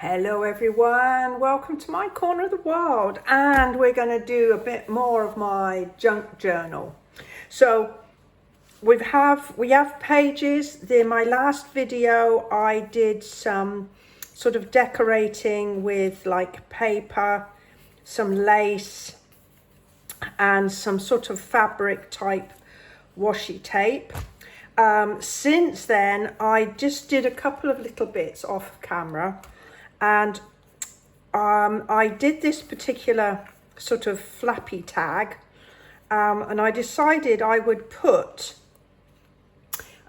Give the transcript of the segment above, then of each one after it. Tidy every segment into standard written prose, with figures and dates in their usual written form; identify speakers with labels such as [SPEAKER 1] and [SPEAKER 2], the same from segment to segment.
[SPEAKER 1] Hello everyone, welcome to my corner of the world, and we're going to do a bit more of my junk journal. So we have pages. In my last video I did some sort of decorating with like paper, some lace and some sort of fabric type washi tape. Since then I just did a couple of little bits off camera, and I did this particular sort of flappy tag, and I decided I would put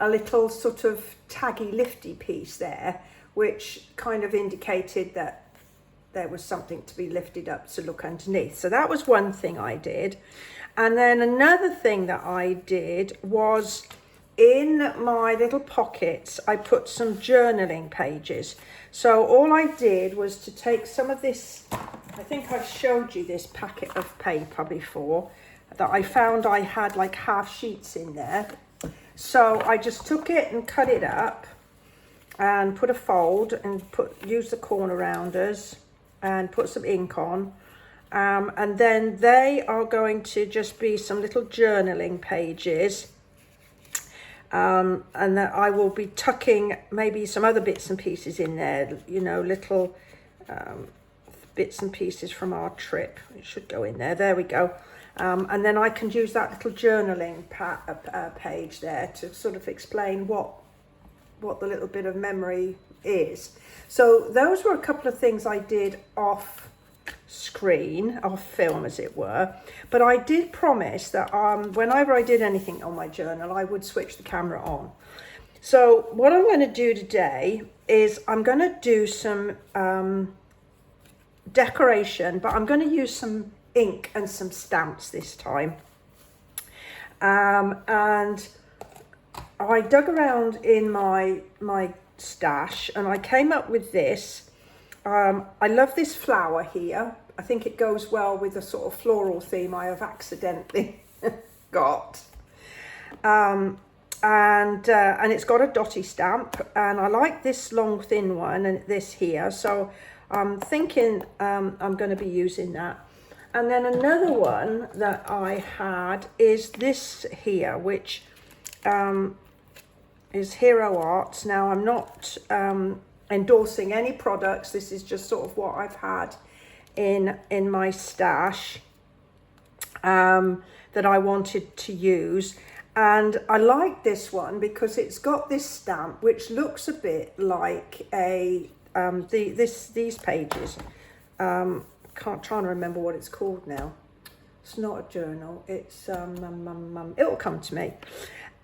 [SPEAKER 1] a little sort of taggy lifty piece there, which kind of indicated that there was something to be lifted up to look underneath. So that was one thing I did. And then another thing that I did was, in my little pockets I put some journaling pages. So all I did was to take some of this, I think I've showed you this packet of paper before, that I found I had like half sheets in there. So I just took it and cut it up and put a fold and use the corner rounders and put some ink on. And then they are going to just be some little journaling pages. And that I will be tucking maybe some other bits and pieces in there, you know, little bits and pieces from our trip. It should go in there. There we go. And then I can use that little journaling page there to sort of explain what the little bit of memory is. So those were a couple of things I did off screen, off film as it were, but I did promise that whenever I did anything on my journal I would switch the camera on. So what I'm going to do today is I'm going to do some decoration, but I'm going to use some ink and some stamps this time. And I dug around in my stash and I came up with this. I love this flower here. I think it goes well with the sort of floral theme I have accidentally got. And it's got a dotty stamp, and I like this long thin one and this here. So I'm thinking I'm going to be using that. And then another one that I had is this here, which is Hero Arts. Now I'm not endorsing any products. This is just sort of what I've had in my stash that I wanted to use. And I like this one because it's got this stamp which looks a bit like a these pages. Trying to remember what it's called now. It's not a journal, it's it'll come to me.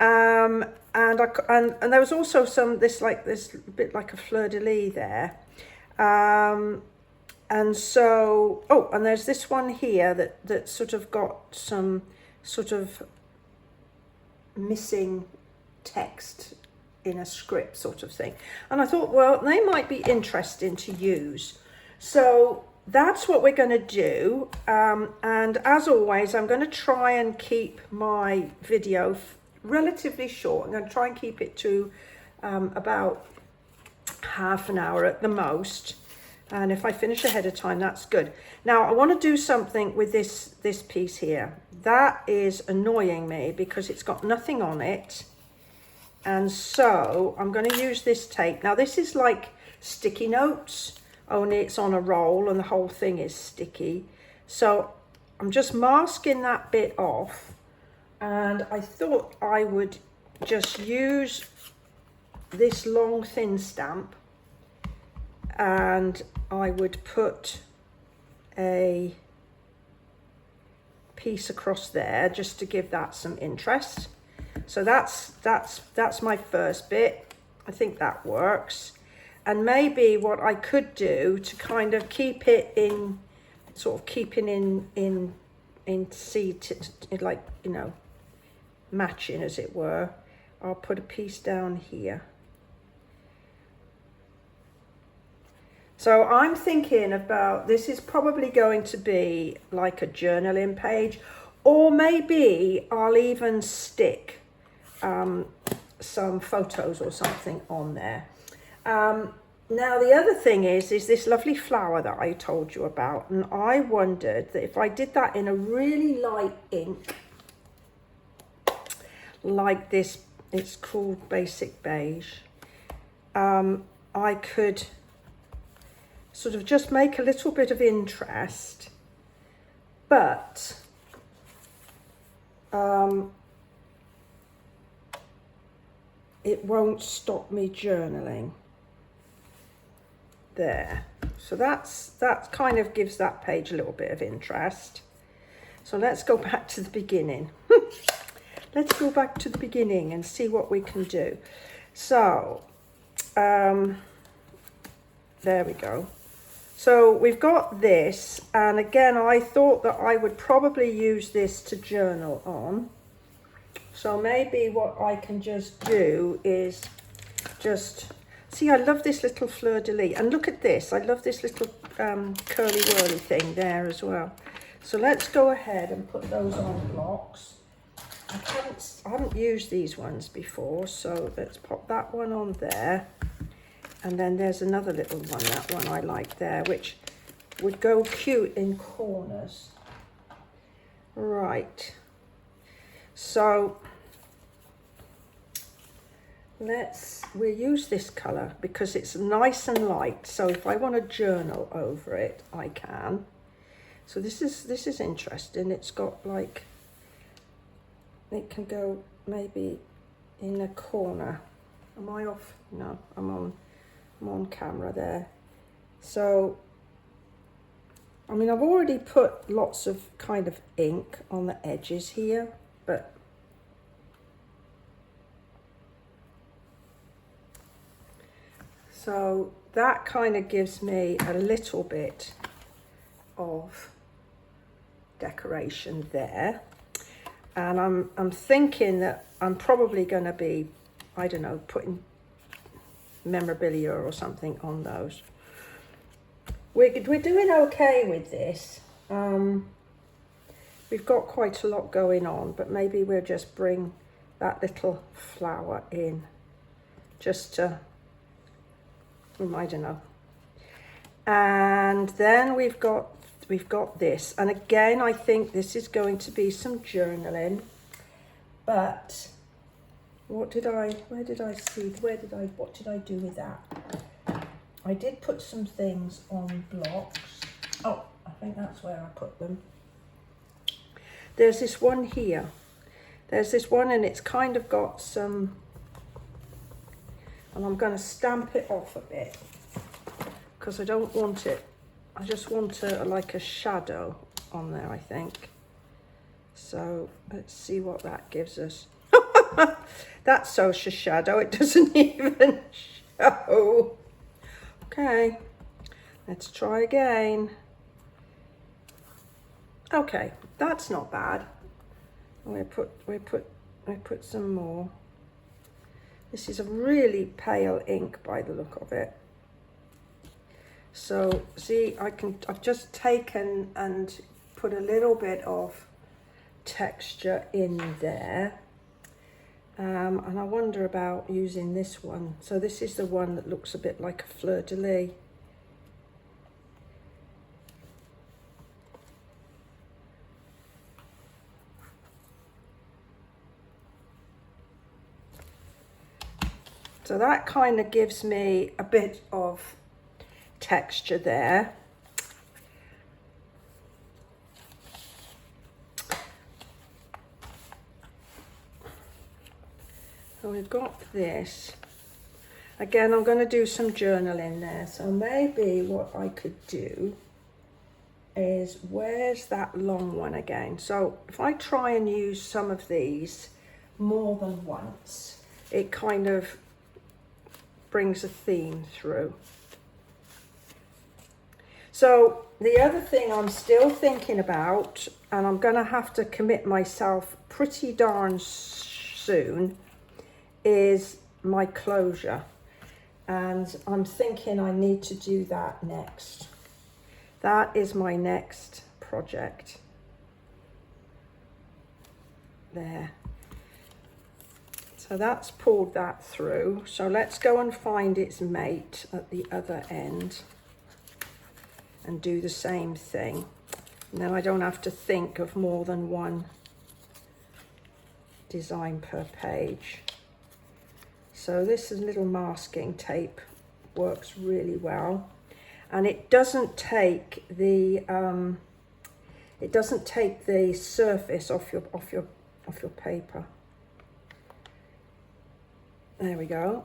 [SPEAKER 1] And there was also this bit like a fleur-de-lis there. And so, and there's this one here that sort of got some sort of missing text in a script sort of thing. And I thought, well, they might be interesting to use. So that's what we're going to do. And as always, I'm going to try and keep my video relatively short. I'm going to try and keep it to about half an hour at the most, and if I finish ahead of time that's good. Now I want to do something with this piece here that is annoying me because it's got nothing on it, and so I'm going to use this tape. Now this is like sticky notes, only it's on a roll and the whole thing is sticky. So I'm just masking that bit off. And I thought I would just use this long thin stamp, and I would put a piece across there just to give that some interest. So that's my first bit. I think that works. And maybe what I could do to kind of keep it in, sort of keeping in seed, like, you know, matching as it were, I'll put a piece down here. So I'm thinking about, this is probably going to be like a journaling page, or maybe I'll even stick some photos or something on there. Now the other thing is this lovely flower that I told you about, and I wondered that if I did that in a really light ink, like this, it's called Basic Beige, I could sort of just make a little bit of interest, but it won't stop me journaling. There, so that kind of gives that page a little bit of interest. So let's go back to the beginning. Let's go back to the beginning and see what we can do. So there we go. So we've got this, and again I thought that I would probably use this to journal on. So maybe what I can just do is just see, I love this little fleur-de-lis, and look at this, I love this little curly whirly thing there as well. So let's go ahead and put those on blocks. I haven't used these ones before, so let's pop that one on there. And then there's another little one, that one I like there, which would go cute in corners. Right, so we'll use this colour because it's nice and light, so if I want to journal over it I can. So this is interesting. It's got like, it can go maybe in a corner. Am I off? No, I'm on camera there. So I mean, I've already put lots of kind of ink on the edges here, but so that kind of gives me a little bit of decoration there. And I'm thinking that I'm probably going to be, I don't know, putting memorabilia or something on those. We're doing okay with this. We've got quite a lot going on, but maybe we'll just bring that little flower in just to, I don't know. And then we've got this, and again I think this is going to be some journaling, but what did I do with that? I did put some things on blocks. Oh, I think that's where I put them. There's this one here. There's this one, and it's kind of got some, and I'm going to stamp it off a bit because I don't want it. I just want like a shadow on there, I think. So let's see what that gives us. That's social shadow. It doesn't even show. Okay, let's try again. Okay, that's not bad. We put some more. This is a really pale ink by the look of it. So see, I've just taken and put a little bit of texture in there. And I wonder about using this one. So this is the one that looks a bit like a fleur-de-lis. So that kind of gives me a bit of texture there. So we've got this. Again, I'm going to do some journaling there. So maybe what I could do is, where's that long one again? So if I try and use some of these more than once, it kind of brings a theme through. So the other thing I'm still thinking about, and I'm going to have to commit myself pretty darn soon, is my closure. And I'm thinking I need to do that next. That is my next project. There. So So that's pulled that through. So let's go and find its mate at the other end and do the same thing. And then I don't have to think of more than one design per page. So this is little masking tape, works really well, and it doesn't take the surface off your paper. There we go.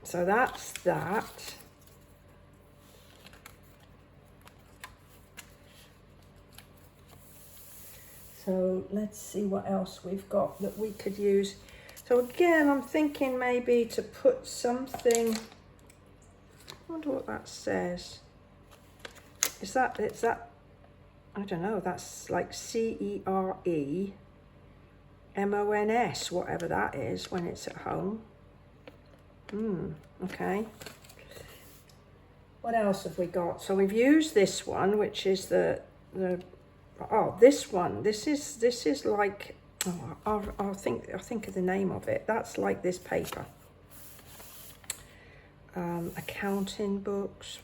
[SPEAKER 1] So that's that. So let's see what else we've got that we could use. So again, I'm thinking maybe to put something, I wonder what that says. Is that, I don't know, that's like CEREMONS, whatever that is when it's at home. Okay. What else have we got? So we've used this one, which is this one. This is like, I'll think of the name of it. That's like this paper. Accounting books,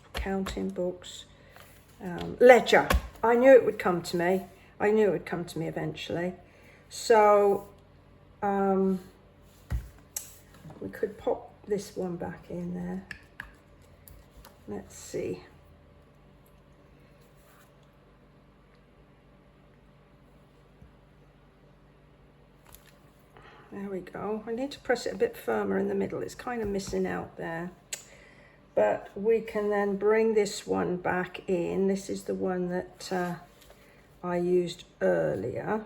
[SPEAKER 1] ledger. I knew it would come to me. I knew it would come to me eventually. So we could pop this one back in there. Let's see. There we go. I need to press it a bit firmer in the middle. It's kind of missing out there. But we can then bring this one back in. This is the one that I used earlier.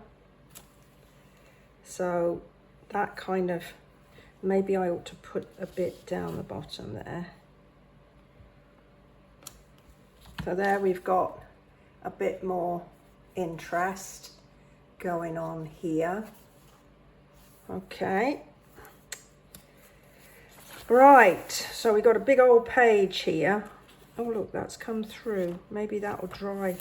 [SPEAKER 1] So that kind of, maybe I ought to put a bit down the bottom there. So there we've got a bit more interest going on here. Okay. Right, so we got a big old page here. Oh look, that's come through. Maybe that'll dry.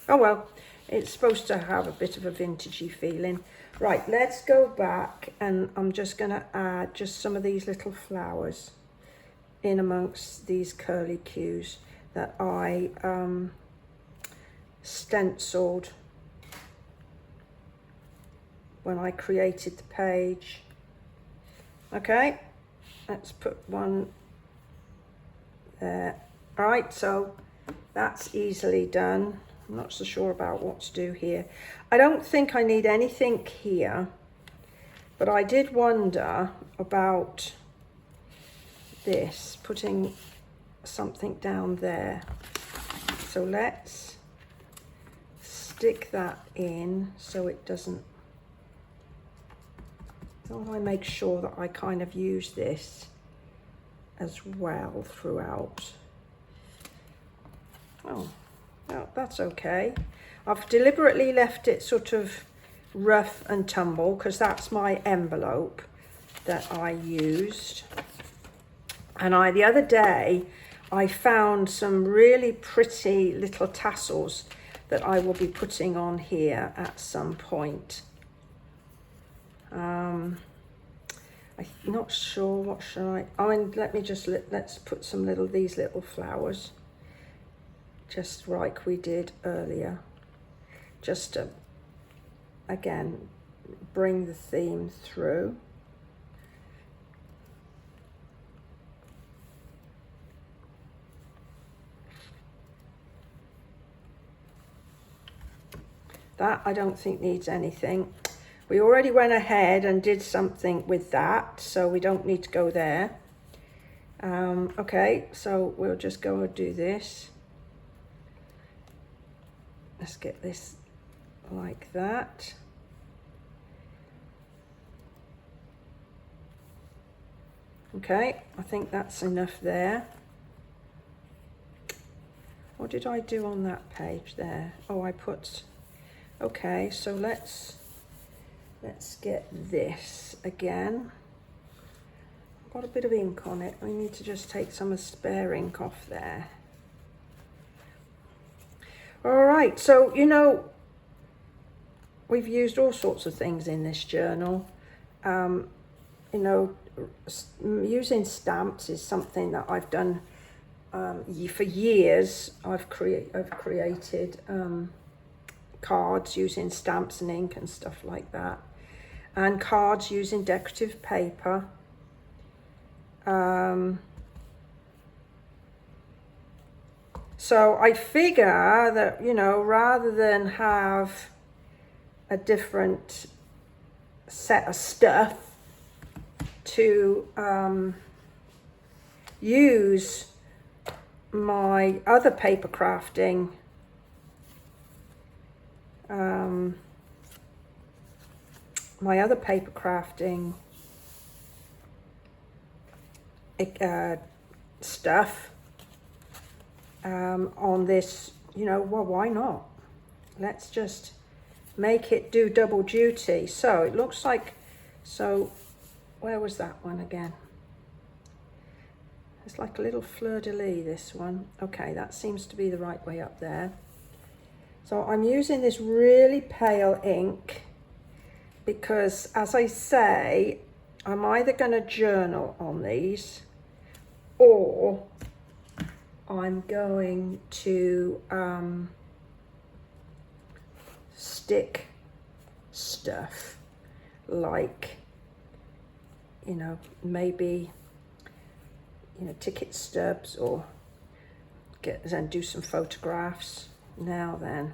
[SPEAKER 1] Oh well, it's supposed to have a bit of a vintagey feeling. Right, let's go back and I'm just gonna add just some of these little flowers in amongst these curly cues that I stenciled when I created the page. Okay, let's put one there. All right, so that's easily done. I'm not so sure about what to do here. I don't think I need anything here, but I did wonder about this, putting something down there. So let's stick that in so it doesn't. So I make sure that I kind of use this as well throughout. Oh, well, that's okay. I've deliberately left it sort of rough and tumble because that's my envelope that I used. And the other day, I found some really pretty little tassels that I will be putting on here at some point. I'm not sure what should I. Oh, and let me just let's put some these little flowers, just like we did earlier, just to again bring the theme through. That I don't think needs anything. We already went ahead and did something with that, so we don't need to go there. Okay, so we'll just go and do this. Let's get this like that. Okay, I think that's enough there. What did I do on that page there? Oh, I put, okay, so let's get this again. I've got a bit of ink on it. I need to just take some of the spare ink off there. All right, so you know, we've used all sorts of things in this journal. you know, using stamps is something that I've done for years. I've created cards using stamps and ink and stuff like that, and cards using decorative paper. So I figure that, you know, rather than have a different set of stuff to use my other paper crafting stuff on this, you know, well, why not? Let's just make it do double duty. So it looks like, so where was that one again? It's like a little fleur-de-lis, this one. Okay, that seems to be the right way up there. So I'm using this really pale ink because, as I say, I'm either going to journal on these or I'm going to stick stuff like, you know, maybe, you know, ticket stubs, or do some photographs. Now then,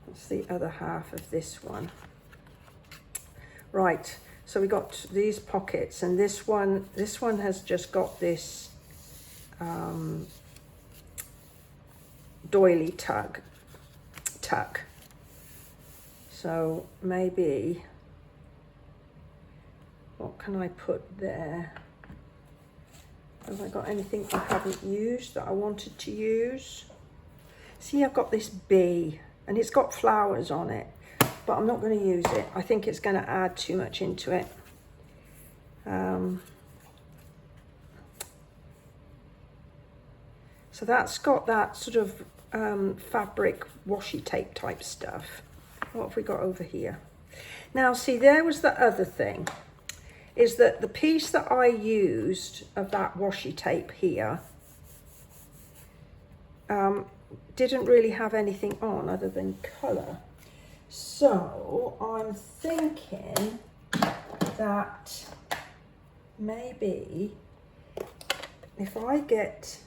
[SPEAKER 1] that's the other half of this one. Right, so we got these pockets, and this one has just got this doily tuck. So maybe, what can I put there? Have I got anything I haven't used that I wanted to use? See, I've got this bee and it's got flowers on it, but I'm not going to use it. I think it's going to add too much into it. So that's got that sort of fabric washi tape type stuff. What have we got over here? Now, see, there was the other thing, is that the piece that I used of that washi tape here didn't really have anything on other than colour. So I'm thinking that maybe if I get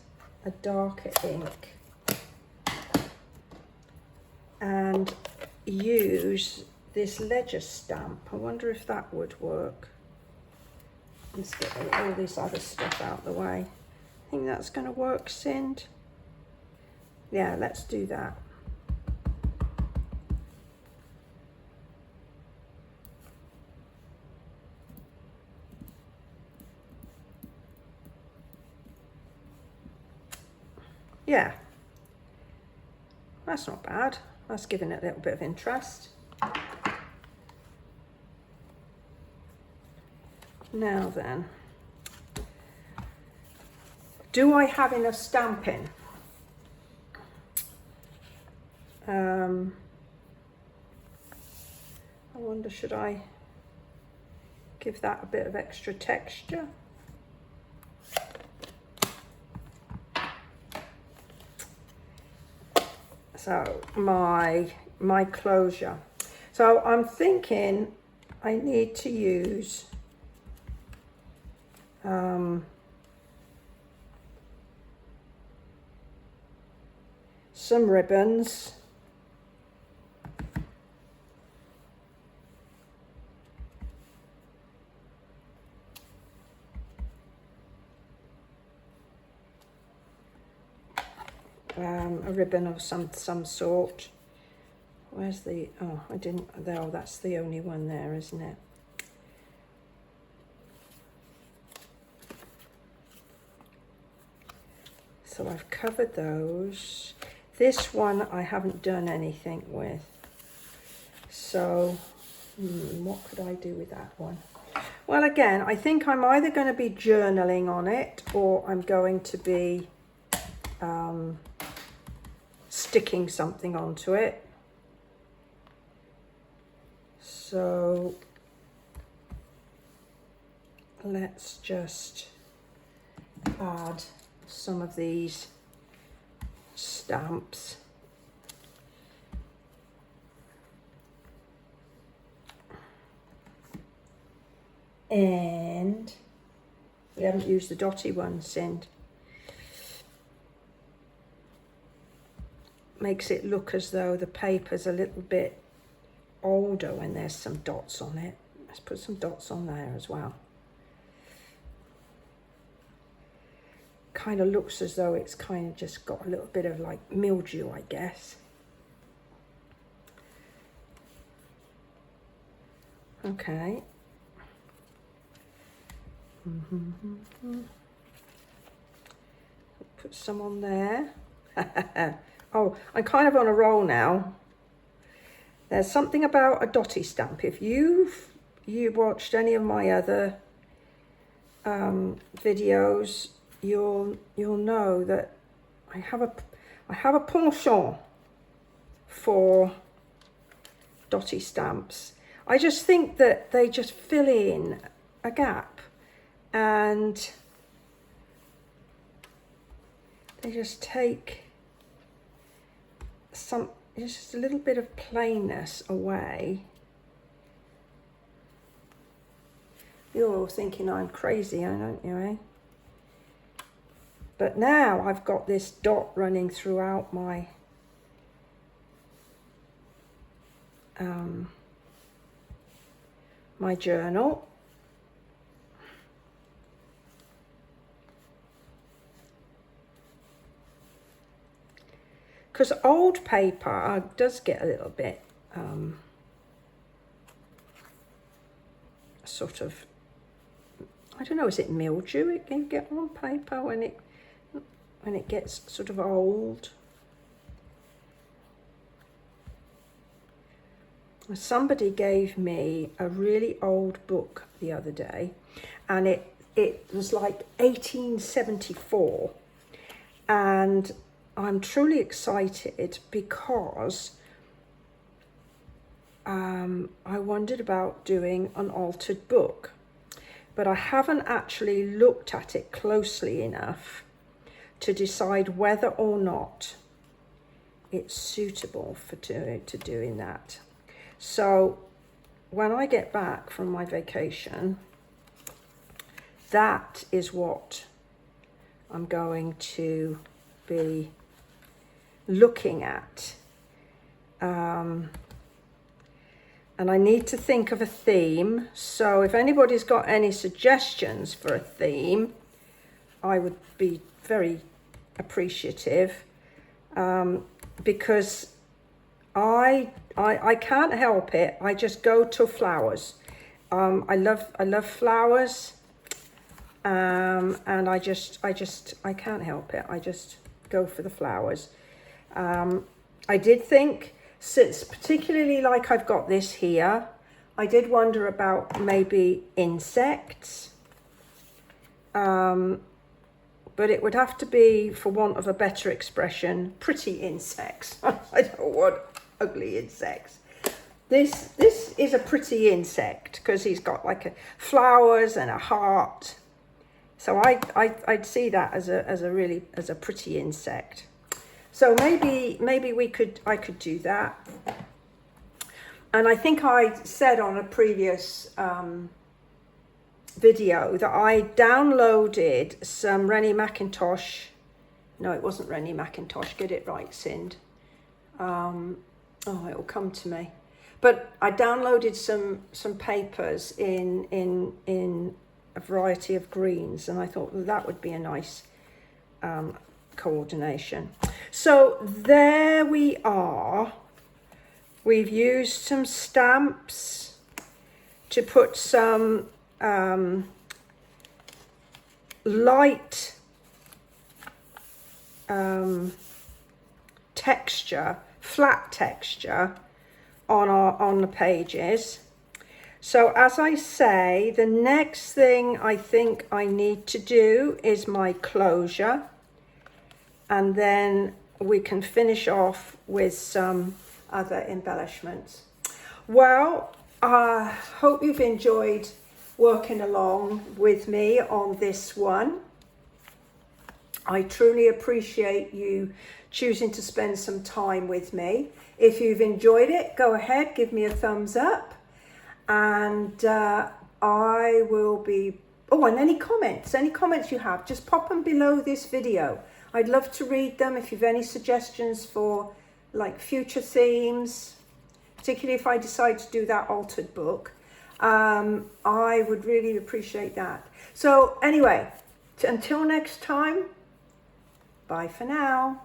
[SPEAKER 1] a darker ink and use this ledger stamp, I wonder if that would work. Let's get all this other stuff out of the way. I think that's going to work, Sind. Yeah, let's do that. Yeah, that's not bad. That's giving it a little bit of interest. Now then, do I have enough stamping? I wonder, should I give that a bit of extra texture? So my closure. So I'm thinking I need to use some ribbons. A ribbon of some sort. Where's the, oh, I didn't, oh, that's the only one there, isn't it? So I've covered those. This one I haven't done anything with. So, what could I do with that one? Well, again, I think I'm either going to be journaling on it or I'm going to be sticking something onto it. So let's just add some of these stamps. And we haven't used the dotty ones since. Makes it look as though the paper's a little bit older when there's some dots on it. Let's put some dots on there as well. Kind of looks as though it's kind of just got a little bit of like mildew, I guess. Okay. Put some on there. Oh, I'm kind of on a roll now. There's something about a dotty stamp. If you watched any of my other videos, you'll know that I have a penchant for dotty stamps. I just think that they just fill in a gap, and they just take just a little bit of plainness away. You're all thinking I'm crazy, aren't you, eh? But now I've got this dot running throughout my my journal. Because old paper does get a little bit sort of, I don't know, is it mildew it can get on paper when it gets sort of old? Somebody gave me a really old book the other day, and it was like 1874, and I'm truly excited because I wondered about doing an altered book, but I haven't actually looked at it closely enough to decide whether or not it's suitable for doing that. So when I get back from my vacation, that is what I'm going to be looking at. And I need to think of a theme. So if anybody's got any suggestions for a theme, I would be very appreciative, because I can't help it. I just go to flowers. I love flowers, and I can't help it. I just go for the flowers. I did think, since particularly like I've got this here, I did wonder about maybe insects, but it would have to be, for want of a better expression, pretty insects. I don't want ugly insects. This is a pretty insect because he's got like flowers and a heart. So I'd see that as a pretty insect. So maybe I could do that. And I think I said on a previous video that I downloaded some Rennie Mackintosh. No, it wasn't Rennie Mackintosh. Get it right, Sind. Oh, it'll come to me. But I downloaded some papers in a variety of greens, and I thought that would be a nice coordination. So there we are. We've used some stamps to put some light texture, flat texture on the pages. So as I say, the next thing I think I need to do is my closure, and then we can finish off with some other embellishments. Well, I hope you've enjoyed working along with me on this one. I truly appreciate you choosing to spend some time with me. If you've enjoyed it, go ahead, give me a thumbs up. And I will be, oh, and any comments you have, just pop them below this video. I'd love to read them. If you've any suggestions for like future themes, particularly if I decide to do that altered book, I would really appreciate that. So anyway, until next time, bye for now.